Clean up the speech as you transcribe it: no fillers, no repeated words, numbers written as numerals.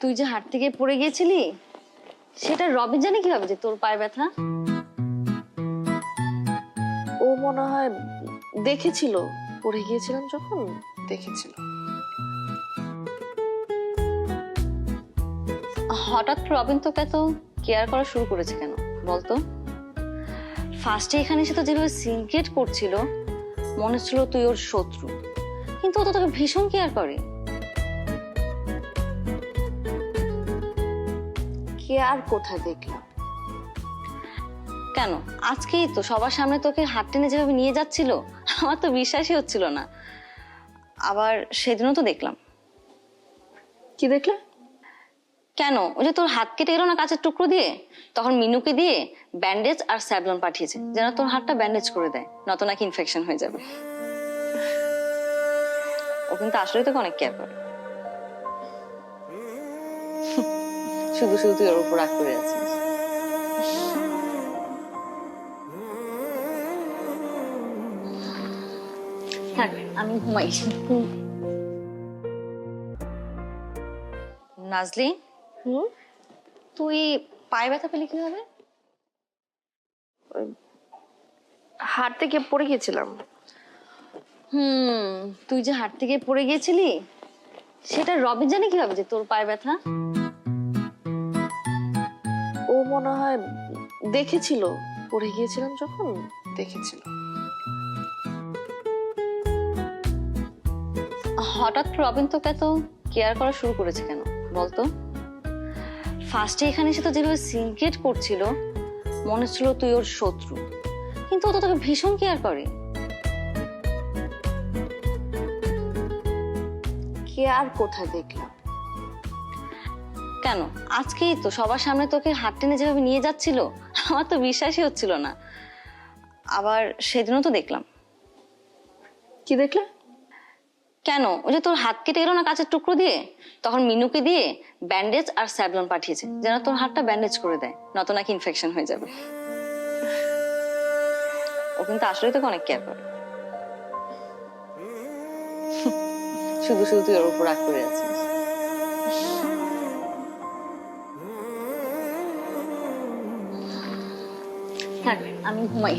তুই যে হাট থেকে পড়ে গিয়েছিলি সেটা রবিন জানে কিভাবে যে তোর পায়ে ব্যথা? ও মনে হয় দেখেছিল, পড়ে গিয়েছিলাম যখন দেখেছিল। হঠাৎ রবিন তোকে এত কেয়ার করা শুরু করেছে কেন বলতো? ফার্স্টে এখানে এসে তো যেভাবে সিনক্রেট করছিল মনে হচ্ছিল তুই ওর শত্রু, কিন্তু ও তো তোকে ভীষণ কেয়ার করে। কেয়ার কোথায় দেখলাম? কেন আজকেই তো সবার সামনে তোকে হাত টেনে যেভাবে নিয়ে যাচ্ছিল আমার তো বিশ্বাসই হচ্ছিল না। আবার সেদিনও তো দেখলাম। কি দেখলে? কেন ওই যে তোর হাত কেটে গেল না কাঁচের টুকরো দিয়ে, তখন মিনুকে দিয়ে ব্যান্ডেজ আর স্যাভলন পাঠিয়েছে যেন তোর হাতটা ব্যান্ডেজ করে দেয়, নয়তো নাকি ইনফেকশন হয়ে যাবে। ও কিন্তু আসলেই তোকে অনেক কেয়ার করে। শুধু শুধু তুই ওর উপর রাগ করে আছিস। থাক আমি ঘুমাই। নাজলি, তুই পায়ে ব্যথা পেলি কিভাবে? হাট থেকে পড়ে গিয়েছিলাম। তুই যে হাট থেকে পড়ে গিয়েছিলি সেটা রবিন জানে কিভাবে যে তোর পায়ে ব্যথা? ও মনে হয় দেখেছিল, পড়ে গিয়েছিলাম যখন দেখেছিল। হঠাৎ রবিন তোকে এত কেয়ার করা শুরু করেছে কেন বলতো? ফার্স্টে এখানে এসে তো যেভাবে সিনক্রেট করছিল মনে হচ্ছিল তুই ওর শত্রু, কিন্তু ও তো তোকে ভীষণ কেয়ার করে। কেয়ার কোথায় দেখলাম? কেন আজকেই তো সবার সামনে তোকে হাত টেনে যেভাবে নিয়ে যাচ্ছিল আমার তো বিশ্বাসই হচ্ছিল না। আবার সেদিনও তো দেখলাম। কি দেখলে? কেন ওই যে তোর হাত কেটে গেল না কাঁচের টুকরো দিয়ে, তখন মিনুকে দিয়ে ব্যান্ডেজ আর স্যাভলন পাঠিয়েছে যেন তোর হাতটা ব্যান্ডেজ করে দেয়, নয়তো নাকি ইনফেকশন হয়ে যাবে। ও কিন্তু আসলেই তোকে অনেক কেয়ার করে। শুধু শুধু তুই ওর উপর রাগ করে আছিস। থাক আমি ঘুমাই।